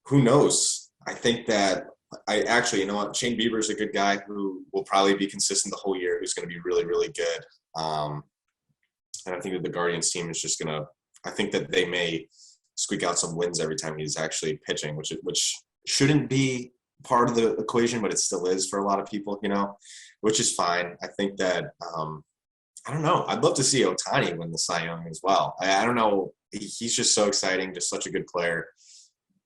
who knows? I think that you know what? Shane Bieber's a good guy who will probably be consistent the whole year, who's going to be really, really good. And I think that the Guardians team is just going to – I think that they may squeak out some wins every time he's actually pitching, which shouldn't be part of the equation, but it still is for a lot of people, you know, which is fine. I think that I don't know. I'd love to see Ohtani win the Cy Young as well. I don't know. He's just so exciting, just such a good player.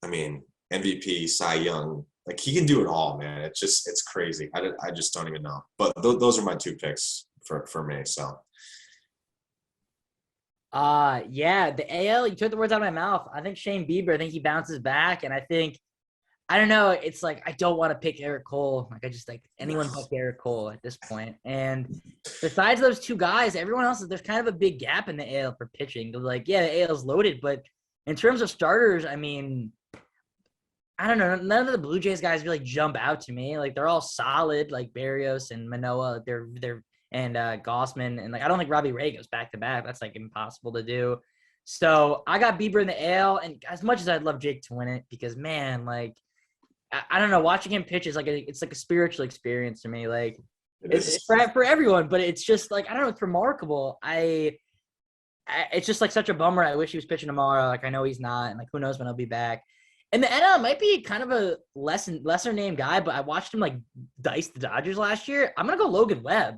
I mean, MVP, Cy Young, like he can do it all, man. It's crazy. I just don't even know. But those are my two picks for me, so. Yeah, the AL, you took the words out of my mouth. I think Shane Bieber, I think he bounces back, and I don't know, it's like I don't want to pick Eric Cole. Like I just like anyone but Eric Cole at this point. And besides those two guys, everyone else, there's kind of a big gap in the AL for pitching. Like, yeah, the AL's loaded, but in terms of starters, I mean, I don't know. None of the Blue Jays guys really jump out to me. Like they're all solid, like Barrios and Manoah. They're and Gossman, and like I don't think Robbie Ray goes back to back. That's like impossible to do. So I got Bieber in the AL, and as much as I'd love Jake to win it, because man, like I don't know, watching him pitch is it's like a spiritual experience to me. Like it's for everyone, but it's just like I don't know, it's remarkable. It's just like such a bummer. I wish he was pitching tomorrow. Like I know he's not, and like who knows when he'll be back. And the NL might be kind of a lesser named guy, but I watched him like dice the Dodgers last year. I'm gonna go Logan Webb.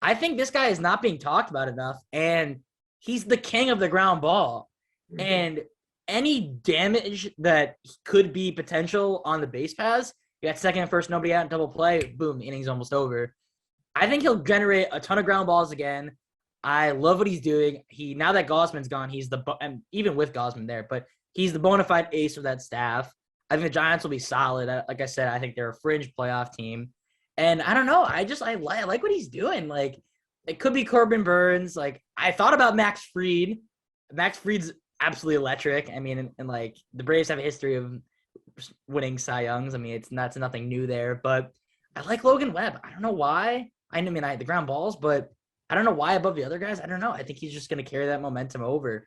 I think this guy is not being talked about enough, and he's the king of the ground ball. Mm-hmm. And any damage that could be potential on the base paths, you got second and first, nobody out, double play, boom, inning's almost over. I think he'll generate a ton of ground balls again. I love what he's doing. Now that Gossman's gone, and even with Gossman there, but he's the bona fide ace of that staff. I think the Giants will be solid. Like I said, I think they're a fringe playoff team. And I don't know. I like what he's doing. Like, it could be Corbin Burns. Like, I thought about Max Fried. Max Fried's absolutely electric. I mean, and like the Braves have a history of winning Cy Youngs. I mean, that's nothing new there. But I like Logan Webb. I don't know why. I had the ground balls, but I don't know why above the other guys. I don't know. I think he's just going to carry that momentum over.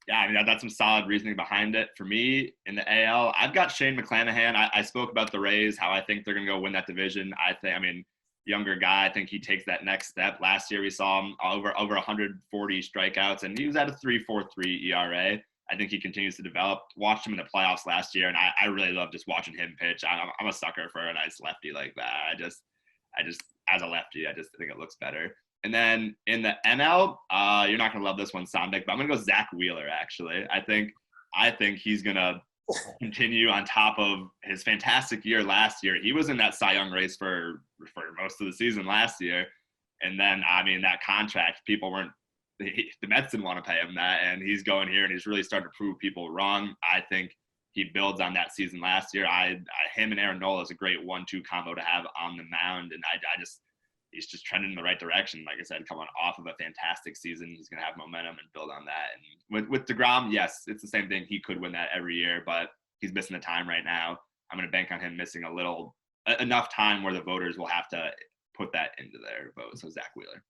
Yeah, I mean, that's some solid reasoning behind it. For me, in the AL, I've got Shane Mcclanahan. I spoke about the Rays, how I think they're going to go win that division. Younger guy, I think he takes that next step. Last year, we saw him over 140 strikeouts, and he was at a 3.43 ERA. I think he continues to develop. Watched him in the playoffs last year, and I really love just watching him pitch. I'm a sucker for a nice lefty like that. I just as a lefty, I just think it looks better. And then in the NL, you're not going to love this one, Sondik, but I'm going to go Zach Wheeler, actually. I think he's going to continue on top of his fantastic year last year. He was in that Cy Young race for most of the season last year. And then, I mean, that contract, the Mets didn't want to pay him that, and he's going here, and he's really starting to prove people wrong. I think he builds on that season last year. Him and Aaron Nola is a great 1-2 combo to have on the mound, and he's just trending in the right direction. Like I said, coming off of a fantastic season, he's going to have momentum and build on that. And with DeGrom, yes, it's the same thing. He could win that every year, but he's missing the time right now. I'm going to bank on him missing enough time where the voters will have to put that into their vote. So Zach Wheeler.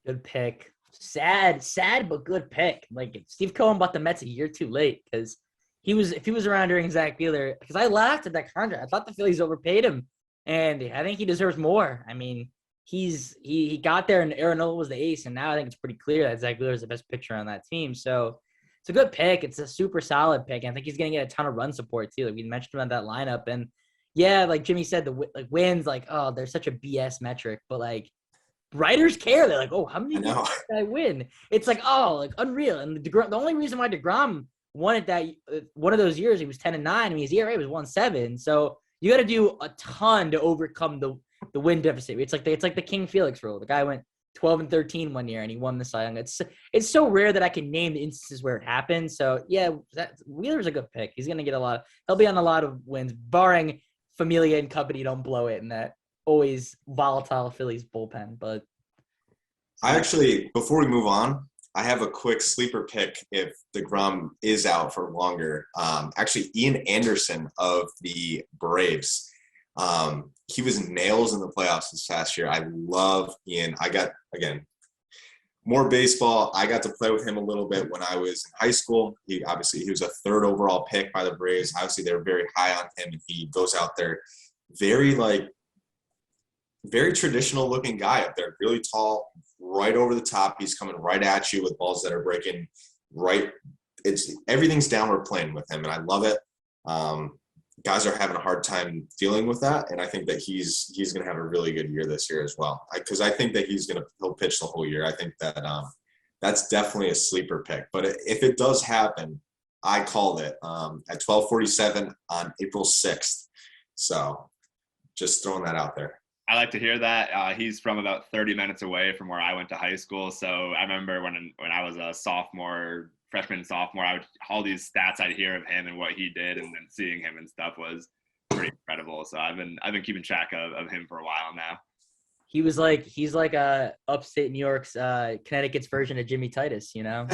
Good pick. Sad, but good pick. Like, Steve Cohen bought the Mets a year too late, because if he was around during Zach Wheeler, because I laughed at that contract. I thought the Phillies overpaid him, and I think he deserves more. I mean, he got there, and Aaron Nola was the ace, and now I think it's pretty clear that Zach Wheeler is the best pitcher on that team. So it's a good pick. It's a super solid pick. And I think he's going to get a ton of run support too. Like we mentioned about that lineup, and yeah, like Jimmy said, the wins, like, oh, they're such a BS metric, but like, writers care. They're like, oh, how many games did I win? It's like, oh, like unreal. And the only reason why DeGrom won it that one of those years, he was 10-9. I mean, his ERA was 1.7. So you got to do a ton to overcome the win deficit. It's like the King Felix rule. The guy went 12-13 one year and he won the Cy Young. It's so rare that I can name the instances where it happened. So yeah, Wheeler's a good pick. He's gonna get he'll be on a lot of wins, barring Familia and company don't blow it in that always volatile Phillies bullpen. But I actually, before we move on, I have a quick sleeper pick if DeGrom is out for longer. Actually, Ian Anderson of the Braves. He was nails in the playoffs this past year. I love Ian. I got, again, more baseball. I got to play with him a little bit when I was in high school. He was a third overall pick by the Braves. Obviously, they were very high on him, and he goes out there very traditional looking guy up there, really tall, right over the top. He's coming right at you with balls that are breaking right. Everything's downward plane with him, and I love it. Guys are having a hard time dealing with that, and I think that he's going to have a really good year this year as well. Because I think that he'll pitch the whole year. I think that that's definitely a sleeper pick. But if it does happen, I called it at 12:47 on April 6th. So just throwing that out there. I like to hear that. He's from about 30 minutes away from where I went to high school. So I remember when I was a freshman, sophomore, all these stats I'd hear of him and what he did, and then seeing him and stuff was pretty incredible. So I've been keeping track of him for a while now. He's like upstate New York's Connecticut's version of Jimmy Titus, you know?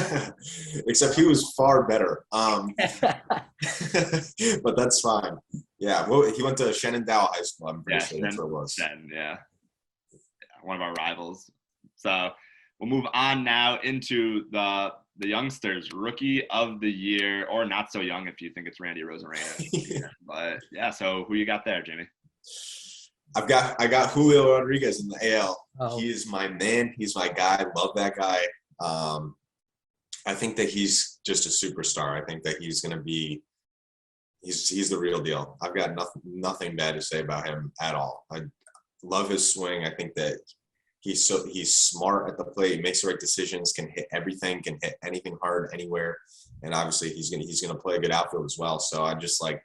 Except he was far better. But that's fine. Yeah, well, he went to Shenandoah High School. I'm pretty sure that's where it was. One of our rivals. So we'll move on now into the youngsters, rookie of the year, or not so young if you think it's Randy Arozarena. But yeah, so who you got there, Jimmy? I got Julio Rodriguez in the AL. Oh. He is my man. He's my guy. Love that guy. I think that he's just a superstar. I think that he's going to be he's the real deal. I've got nothing bad to say about him at all. I love his swing. I think that he's smart at the plate. He makes the right decisions, can hit everything, can hit anything hard anywhere. And obviously he's going to play a good outfield as well. So I just like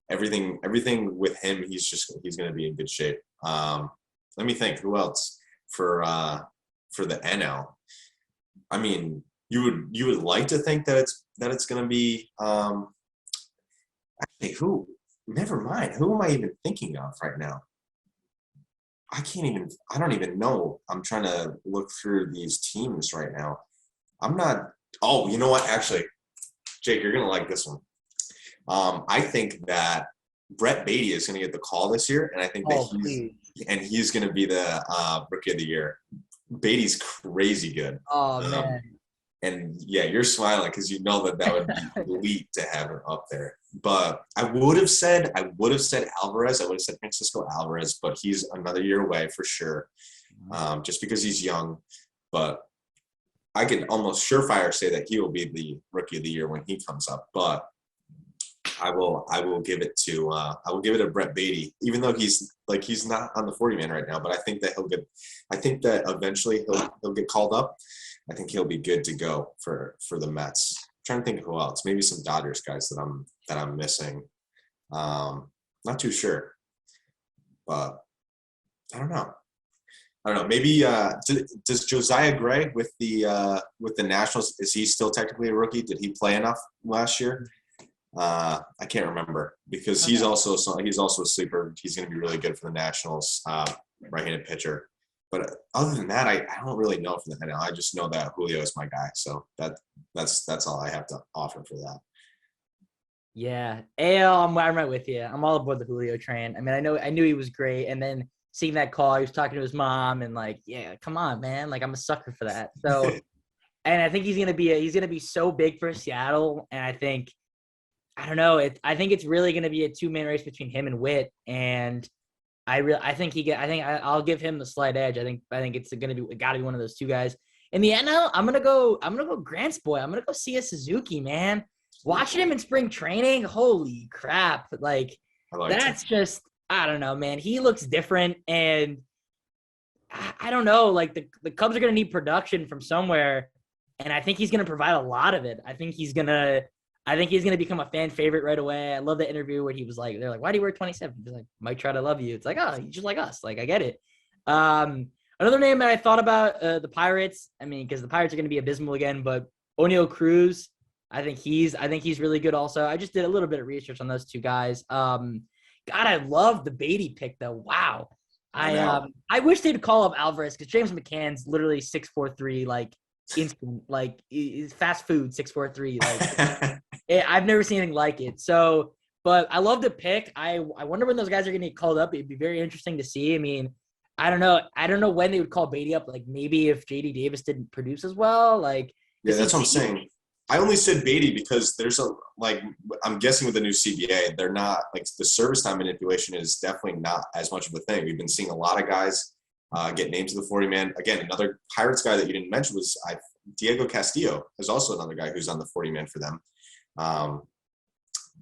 everything with him. He's going to be in good shape. Let me think who else for the NL. I mean, you would like to think that it's going to be actually who? Never mind. Who am I even thinking of right now? I don't even know. I'm trying to look through these teams right now. I'm not. Oh, you know what? Actually, Jake, you're going to like this one. I think that Brett Beatty is going to get the call this year, and I think that he's going to be the Rookie of the Year. Beatty's crazy good. Oh, man. And yeah, you're smiling because you know that would be elite to have him up there. But I would have said Alvarez. I would have said Francisco Alvarez, but he's another year away for sure, just because he's young. But I can almost surefire say that he will be the Rookie of the Year when he comes up. But I will give it to Brett Beatty, even though he's not on the 40-man right now. But I think that eventually he'll get called up. I think he'll be good to go for the Mets. I'm trying to think of who else. Maybe some Dodgers guys that I'm missing. Not too sure, but I don't know. Maybe does Josiah Gray with the Nationals? Is he still technically a rookie? Did he play enough last year? I can't remember because he's also a sleeper. He's going to be really good for the Nationals, right-handed pitcher. But other than that, I don't really know from the NL. I just know that Julio is my guy. So that's all I have to offer for that. Yeah, AL, I'm right with you. I'm all aboard the Julio train. I mean, I knew he was great, and then seeing that call, he was talking to his mom, and like, yeah, come on, man, like I'm a sucker for that. So, and I think he's gonna be so big for Seattle, and I think it's really gonna be a 2-man race between him and Witt, and I'll give him the slight edge. I think it's gotta be one of those two guys. In the NL, I'm gonna go Grant's boy. I'm gonna go Sia Suzuki, man. Watching him in spring training, holy crap! Like that's just, I don't know, man. He looks different, and I don't know. Like the Cubs are gonna need production from somewhere, and I think he's gonna provide a lot of it. I think he's gonna become a fan favorite right away. I love the interview where he was like, they're like, why do you wear 27? He's like, might try to love you. It's like, oh, you're just like us. Like, I get it. Another name that I thought about, the Pirates. I mean, because the Pirates are going to be abysmal again, but O'Neal Cruz, I think he's really good also. I just did a little bit of research on those two guys. God, I love the Beatty pick though. Wow. I wish they'd call up Alvarez because James McCann's literally 6'4", like instant, like fast food 6'4", like I've never seen anything like it. So, but I love the pick. I wonder when those guys are going to get called up. It'd be very interesting to see. I mean, I don't know when they would call Beatty up. Like maybe if JD Davis didn't produce as well. Like yeah, that's what I'm saying. I only said Beatty because there's I'm guessing with the new CBA, they're not like the service time manipulation is definitely not as much of a thing. We've been seeing a lot of guys get named to the 40-man. Again, another Pirates guy that you didn't mention was Diego Castillo is also another guy who's on the 40-man for them.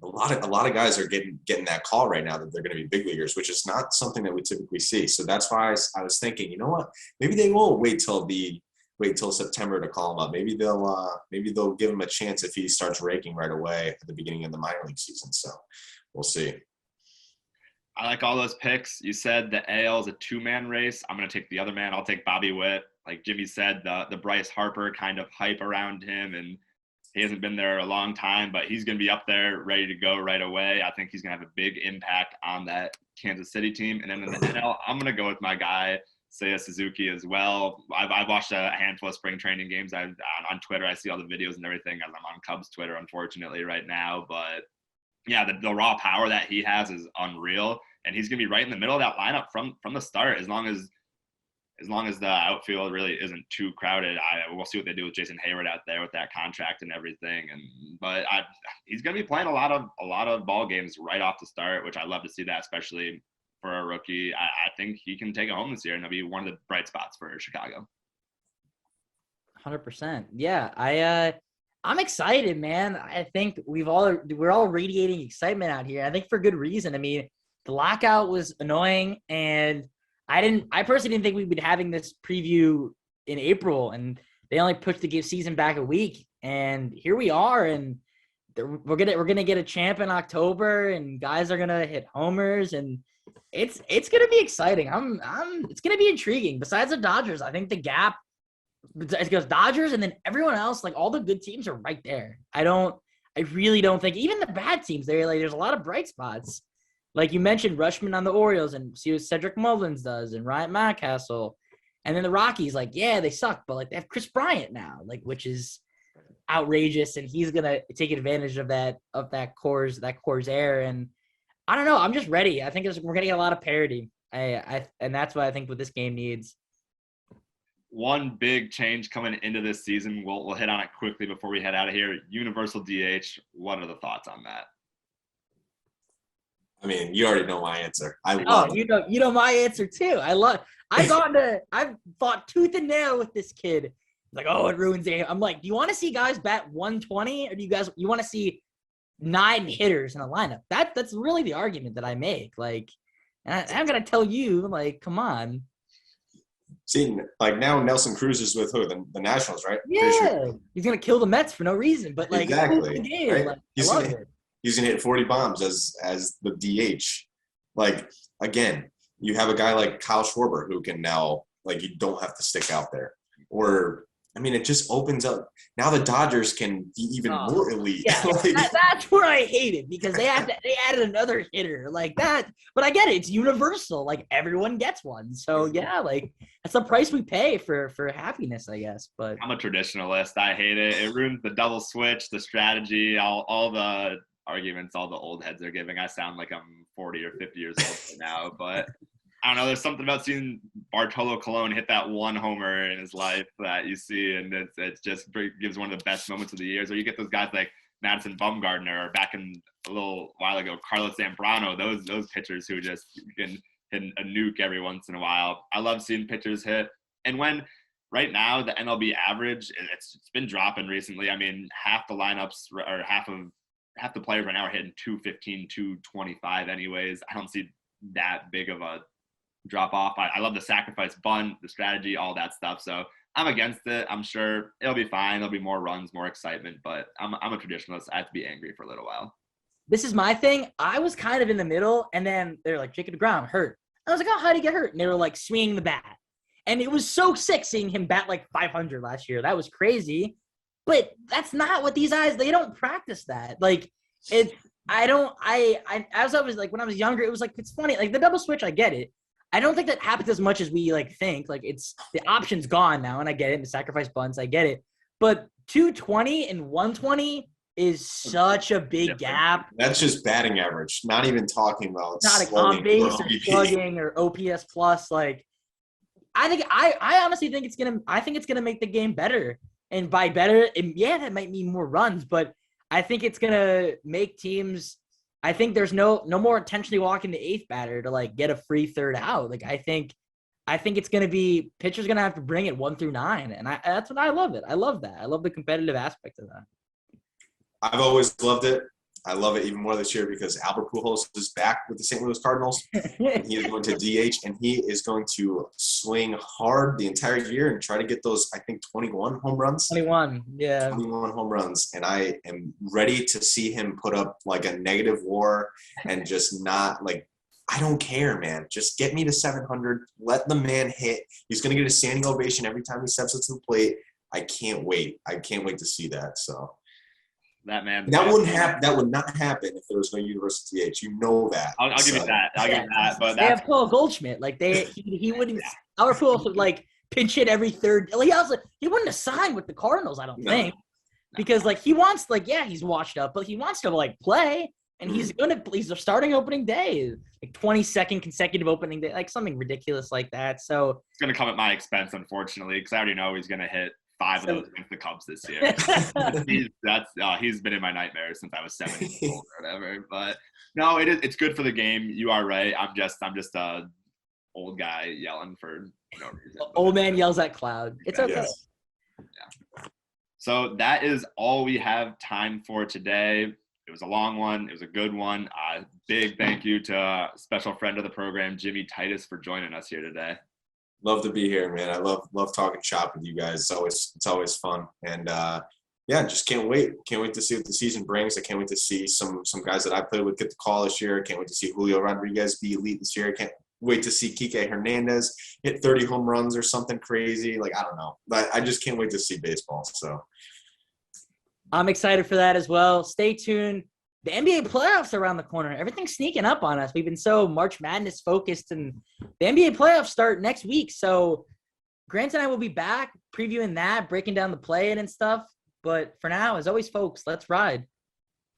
A lot of guys are getting that call right now that they're going to be big leaguers, which is not something that we typically see. So that's why I was thinking, you know what? Maybe they will wait till September to call him up. Maybe they'll give him a chance if he starts raking right away at the beginning of the minor league season. So we'll see. I like all those picks. You said the AL is a 2-man race. I'm going to take the other man. I'll take Bobby Witt. Like Jimmy said, the Bryce Harper kind of hype around him, and he hasn't been there a long time, but he's going to be up there ready to go right away. I think he's going to have a big impact on that Kansas City team. And then in the NL, I'm going to go with my guy, Seiya Suzuki as well. I've watched a handful of spring training games. On Twitter, I see all the videos and everything as I'm on Cubs Twitter, unfortunately, right now. But yeah, the raw power that he has is unreal, and he's going to be right in the middle of that lineup from the start. As long as the outfield really isn't too crowded, we'll see what they do with Jason Hayward out there with that contract and everything. But he's going to be playing a lot of ball games right off the start, which I love to see that, especially for a rookie. I think he can take it home this year, and it'll be one of the bright spots for Chicago. 100%. Yeah, I'm excited, man. I think we're all radiating excitement out here. I think for good reason. I mean, the lockout was annoying, and I personally didn't think we'd be having this preview in April, and they only pushed the season back a week, and here we are, and we're gonna get a champ in October, and guys are gonna hit homers, and it's gonna be exciting. It's gonna be intriguing. Besides the Dodgers, I think the gap it goes Dodgers, and then everyone else, like all the good teams are right there. I really don't think even the bad teams there. Like, there's a lot of bright spots. Like you mentioned, Rushman on the Orioles, and see what Cedric Mullins does, and Ryan Mountcastle, and then the Rockies. Like, yeah, they suck, but like they have Chris Bryant now, like which is outrageous, and he's gonna take advantage of that Coors air. And I don't know. I'm just ready. I think we're getting a lot of parity. And that's what I think what this game needs. One big change coming into this season. We'll hit on it quickly before we head out of here. Universal DH. What are the thoughts on that? I mean, you already know my answer. I love it. You know my answer too. I've fought tooth and nail with this kid. Like, oh, it ruins the game. I'm like, do you want to see guys bat 120, or you want to see 9 hitters in a lineup? That's really the argument that I make. Like, and I'm gonna tell you, like, come on. See, like now Nelson Cruz is with who? The Nationals, right? Yeah, sure. He's gonna kill the Mets for no reason, but like, exactly. The game. Right? Like, I love it. He's gonna hit 40 bombs as the DH. Like, again, you have a guy like Kyle Schwarber who can now, like, you don't have to stick out there. Or, I mean, it just opens up. Now the Dodgers can be even more elite. Yeah, that's where I hate it, because they added another hitter like that. But I get it; it's universal. Like, everyone gets one. So yeah, like that's the price we pay for happiness, I guess. But I'm a traditionalist. I hate it. It ruins the double switch, the strategy, all the arguments all the old heads are giving. I sound like I'm 40 or 50 years old now, but I don't know. There's something about seeing Bartolo Colon hit that one homer in his life that you see, and it just gives one of the best moments of the years. Or you get those guys like Madison Bumgarner, or back in a little while ago, Carlos Zambrano, those pitchers who just can hit a nuke every once in a while. I love seeing pitchers hit. And when right now the MLB average, it's been dropping recently. I mean, half the lineups or half the players right now are hitting 215, 225 anyways. I don't see that big of a drop off. I love the sacrifice bunt, the strategy, all that stuff. So I'm against it. I'm sure it'll be fine. There'll be more runs, more excitement, but I'm a traditionalist. I have to be angry for a little while. This is my thing. I was kind of in the middle, and then they're like, Jacob deGrom hurt. I was like, oh, how'd he get hurt? And they were like swinging the bat. And it was so sick seeing him bat like 500 last year. That was crazy. But that's not what these guys, they don't practice that. Like, as I was like, when I was younger, it was like, it's funny. Like, the double switch, I get it. I don't think that happens as much as we like think. Like, it's the option's gone now, and I get it. The sacrifice bunts, I get it. But 220 and 120 is such a big gap. That's just batting average. Not even talking about not on base or slugging or OPS plus. Like, I honestly think it's gonna make the game better. And by better, that might mean more runs, but I think it's gonna make teams. I think there's no more intentionally walking the eighth batter to like get a free third out. Like, I think it's going to be pitchers going to have to bring it 1 through 9. And that's what I love it. I love that. I love the competitive aspect of that. I've always loved it. I love it even more this year because Albert Pujols is back with the St. Louis Cardinals. He is going to DH, and he is going to swing hard the entire year and try to get those, I think, 21 home runs. 21, yeah. 21 home runs. And I am ready to see him put up like a negative WAR and just not like, I don't care, man. Just get me to 700. Let the man hit. He's going to get a standing ovation every time he steps up to the plate. I can't wait. I can't wait to see that. So. That man. That wouldn't happen. That would not happen if there was no Universal DH. You know that. I'll give you that. I'll give you that. But they have Paul Goldschmidt. Like he wouldn't. Our Pujols would like pinch hit every third. Like, he wouldn't have signed with the Cardinals. I don't think, because like he wants he's washed up, but he wants to like play, and he's starting opening day, like 22nd consecutive opening day, like something ridiculous like that. So it's gonna come at my expense, unfortunately, because I already know he's gonna hit 5 of those against the Cubs this year. He's been in my nightmares since I was 7 years old or whatever. But no, it's good for the game. You are right. I'm just a old guy yelling for no reason. Old man yells at cloud. It's okay. Yes. Yeah. So that is all we have time for today. It was a long one. It was a good one. Big thank you to a special friend of the program, Jimmy Titus, for joining us here today. Love to be here, man. I love talking shop with you guys. It's always fun. And just can't wait. Can't wait to see what the season brings. I can't wait to see some guys that I played with get the call this year. I can't wait to see Julio Rodriguez be elite this year. I can't wait to see Kike Hernandez hit 30 home runs or something crazy. Like, I don't know. But I just can't wait to see baseball. So I'm excited for that as well. Stay tuned. The NBA playoffs are around the corner. Everything's sneaking up on us. We've been so March Madness focused, and the NBA playoffs start next week. So Grant and I will be back previewing that, breaking down the play-in and stuff. But for now, as always, folks, let's ride.